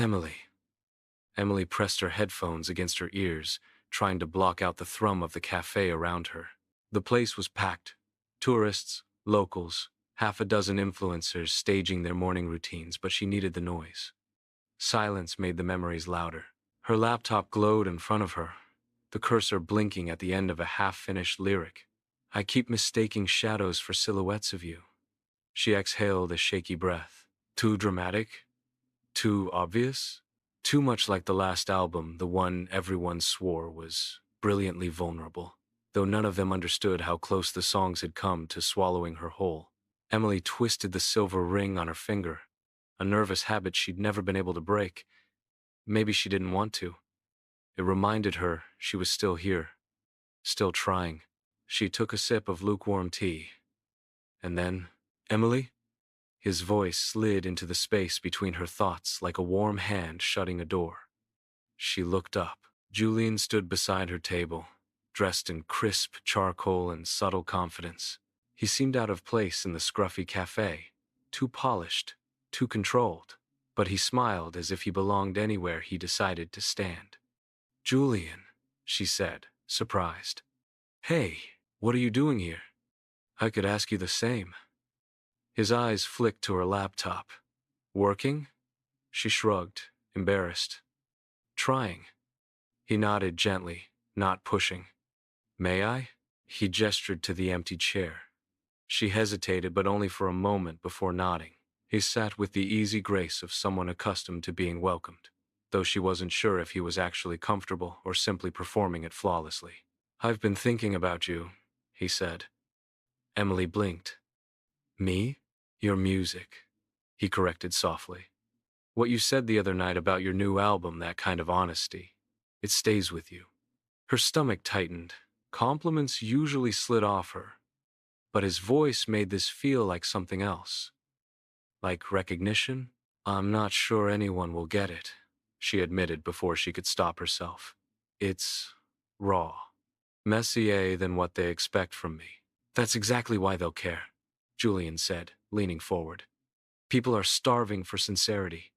Emily. Emily pressed her headphones against her ears, trying to block out the thrum of the cafe around her. The place was packed. Tourists, locals, half a dozen influencers staging their morning routines, but she needed the noise. Silence made the memories louder. Her laptop glowed in front of her, the cursor blinking at the end of a half-finished lyric. I keep mistaking shadows for silhouettes of you. She exhaled a shaky breath. Too dramatic? Too obvious? Too much like the last album, the one everyone swore was brilliantly vulnerable, though none of them understood how close the songs had come to swallowing her whole. Emily twisted the silver ring on her finger, a nervous habit she'd never been able to break. Maybe she didn't want to. It reminded her she was still here, still trying. She took a sip of lukewarm tea. And then, Emily? His voice slid into the space between her thoughts like a warm hand shutting a door. She looked up. Julian stood beside her table, dressed in crisp charcoal and subtle confidence. He seemed out of place in the scruffy cafe, too polished, too controlled, but he smiled as if he belonged anywhere he decided to stand. Julian, she said, surprised. Hey, what are you doing here? I could ask you the same. His eyes flicked to her laptop. Working? She shrugged, embarrassed. Trying. He nodded gently, not pushing. May I? He gestured to the empty chair. She hesitated, but only for a moment before nodding. He sat with the easy grace of someone accustomed to being welcomed, though she wasn't sure if he was actually comfortable or simply performing it flawlessly. I've been thinking about you, he said. Emily blinked. Me? Your music, he corrected softly. What you said the other night about your new album, that kind of honesty. It stays with you. Her stomach tightened. Compliments usually slid off her, but his voice made this feel like something else. Like recognition? I'm not sure anyone will get it, she admitted before she could stop herself. It's raw. Messier than what they expect from me. That's exactly why they'll care, Julian said, leaning forward. People are starving for sincerity.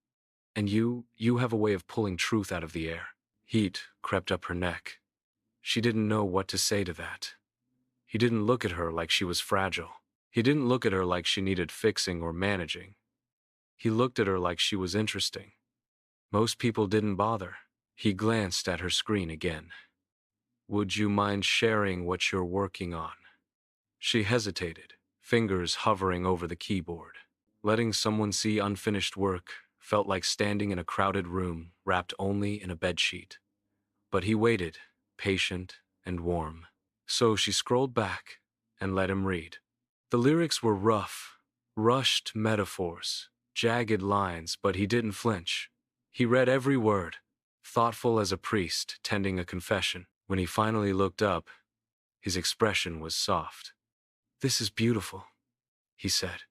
And you have a way of pulling truth out of the air. Heat crept up her neck. She didn't know what to say to that. He didn't look at her like she was fragile. He didn't look at her like she needed fixing or managing. He looked at her like she was interesting. Most people didn't bother. He glanced at her screen again. Would you mind sharing what you're working on? She hesitated, fingers hovering over the keyboard. Letting someone see unfinished work felt like standing in a crowded room wrapped only in a bedsheet. But he waited, patient and warm. So she scrolled back and let him read. The lyrics were rough, rushed metaphors, jagged lines, but he didn't flinch. He read every word, thoughtful as a priest tending a confession. When he finally looked up, his expression was soft. This is beautiful, he said.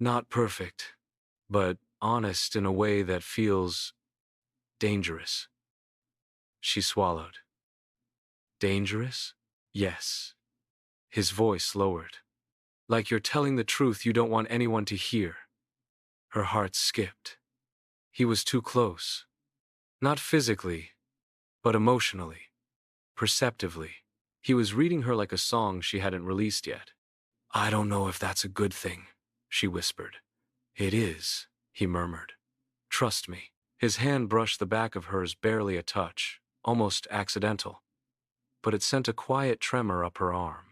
Not perfect, but honest in a way that feels dangerous. She swallowed. Dangerous? Yes. His voice lowered. Like you're telling the truth you don't want anyone to hear. Her heart skipped. He was too close. Not physically, but emotionally, perceptively. He was reading her like a song she hadn't released yet. I don't know if that's a good thing, she whispered. It is, he murmured. Trust me. His hand brushed the back of hers, barely a touch, almost accidental. But it sent a quiet tremor up her arm.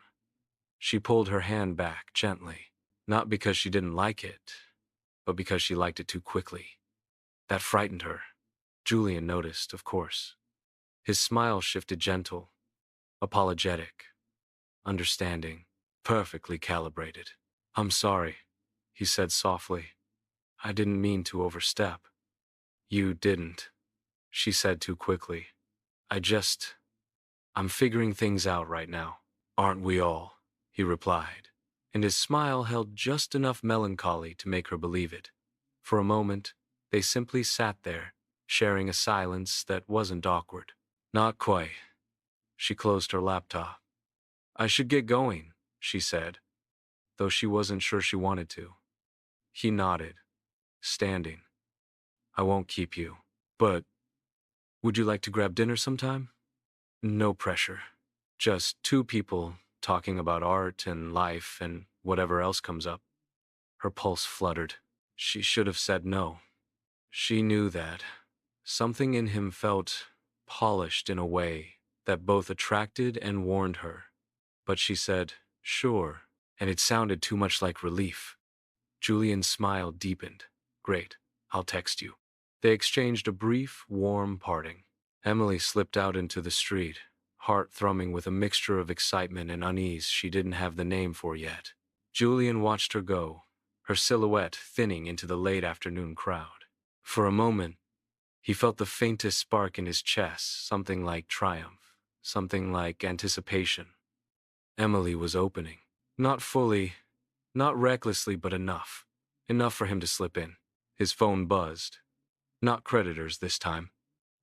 She pulled her hand back gently, not because she didn't like it, but because she liked it too quickly. That frightened her. Julian noticed, of course. His smile shifted gentle, apologetic, understanding, perfectly calibrated. I'm sorry, he said softly. I didn't mean to overstep. You didn't, she said too quickly. I'm figuring things out right now. Aren't we all? He replied, and his smile held just enough melancholy to make her believe it. For a moment, they simply sat there, sharing a silence that wasn't awkward. Not quite. She closed her laptop. I should get going, she said, though she wasn't sure she wanted to. He nodded, standing. I won't keep you. But would you like to grab dinner sometime? No pressure. Just two people talking about art and life and whatever else comes up. Her pulse fluttered. She should have said no. She knew that. Something in him felt polished in a way that both attracted and warned her. But she said, sure, and it sounded too much like relief. Julian's smile deepened. Great, I'll text you. They exchanged a brief, warm parting. Emily slipped out into the street, heart thrumming with a mixture of excitement and unease she didn't have the name for yet. Julian watched her go, her silhouette thinning into the late afternoon crowd. For a moment, he felt the faintest spark in his chest, something like triumph, something like anticipation. Emily was opening. Not fully, not recklessly, but enough. Enough for him to slip in. His phone buzzed. Not creditors this time.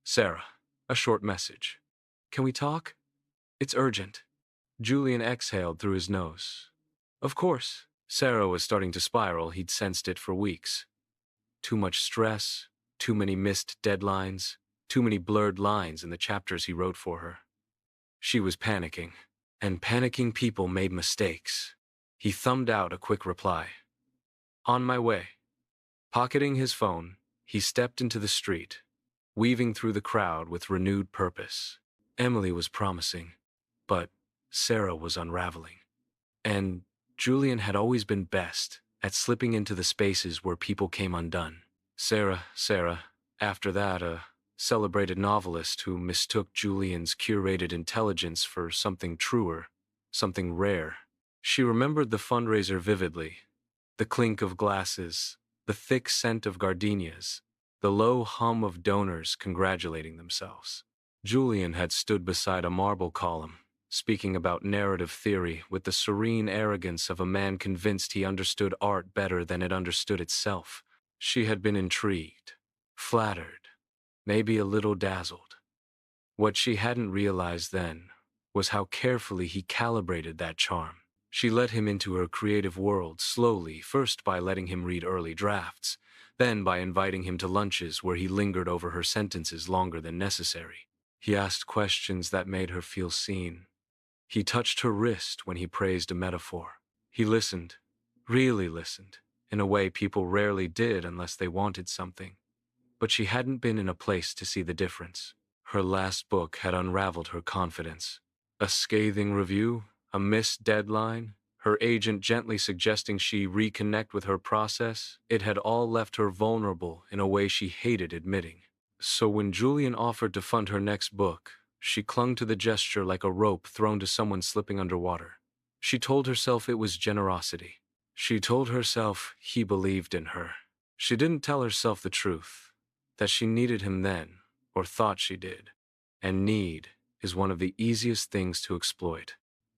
Sarah, a short message. Can we talk? It's urgent. Julian exhaled through his nose. Of course. Sarah was starting to spiral. He'd sensed it for weeks. Too much stress, too many missed deadlines, too many blurred lines in the chapters he wrote for her. She was panicking, and panicking people made mistakes. He thumbed out a quick reply. On my way. Pocketing his phone, he stepped into the street, weaving through the crowd with renewed purpose. Emily was promising, but Sarah was unraveling. And Julian had always been best at slipping into the spaces where people came undone. Sarah, after that, a celebrated novelist who mistook Julian's curated intelligence for something truer, something rare. She remembered the fundraiser vividly, the clink of glasses, the thick scent of gardenias, the low hum of donors congratulating themselves. Julian had stood beside a marble column, speaking about narrative theory with the serene arrogance of a man convinced he understood art better than it understood itself. She had been intrigued, flattered, maybe a little dazzled. What she hadn't realized then was how carefully he calibrated that charm. She let him into her creative world slowly, first by letting him read early drafts, then by inviting him to lunches where he lingered over her sentences longer than necessary. He asked questions that made her feel seen. He touched her wrist when he praised a metaphor. He listened, really listened, in a way people rarely did unless they wanted something. But she hadn't been in a place to see the difference. Her last book had unraveled her confidence. A scathing review, a missed deadline, her agent gently suggesting she reconnect with her process, it had all left her vulnerable in a way she hated admitting. So when Julian offered to fund her next book, she clung to the gesture like a rope thrown to someone slipping underwater. She told herself it was generosity. She told herself he believed in her. She didn't tell herself the truth, that she needed him then, or thought she did. And need is one of the easiest things to exploit.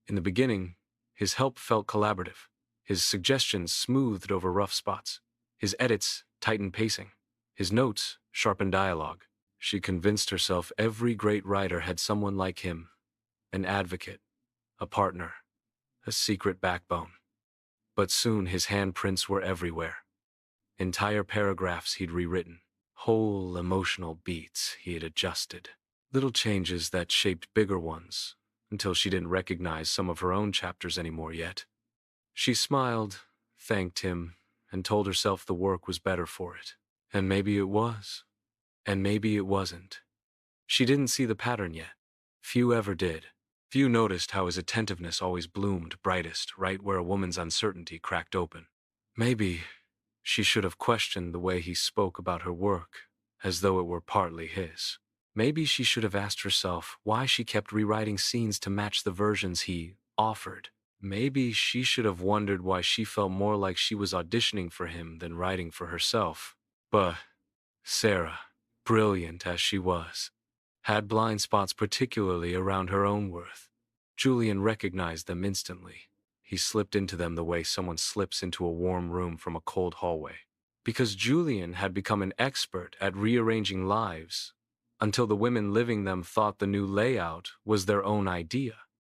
In the beginning, his help felt collaborative. His suggestions smoothed over rough spots. His edits tightened pacing. His notes sharpened dialogue. She convinced herself every great writer had someone like him, an advocate, a partner, a secret backbone. But soon his handprints were everywhere. Entire paragraphs he'd rewritten, whole emotional beats he had adjusted. Little changes that shaped bigger ones, until she didn't recognize some of her own chapters anymore yet. She smiled, thanked him, and told herself the work was better for it. And maybe it was. And maybe it wasn't. She didn't see the pattern yet. Few ever did. Few noticed how his attentiveness always bloomed brightest right where a woman's uncertainty cracked open. Maybe she should have questioned the way he spoke about her work, as though it were partly his. Maybe she should have asked herself why she kept rewriting scenes to match the versions he offered. Maybe she should have wondered why she felt more like she was auditioning for him than writing for herself. But Sarah, brilliant as she was, had blind spots particularly around her own worth. Julian recognized them instantly. He slipped into them the way someone slips into a warm room from a cold hallway. Because Julian had become an expert at rearranging lives, until the women living them thought the new layout was their own idea.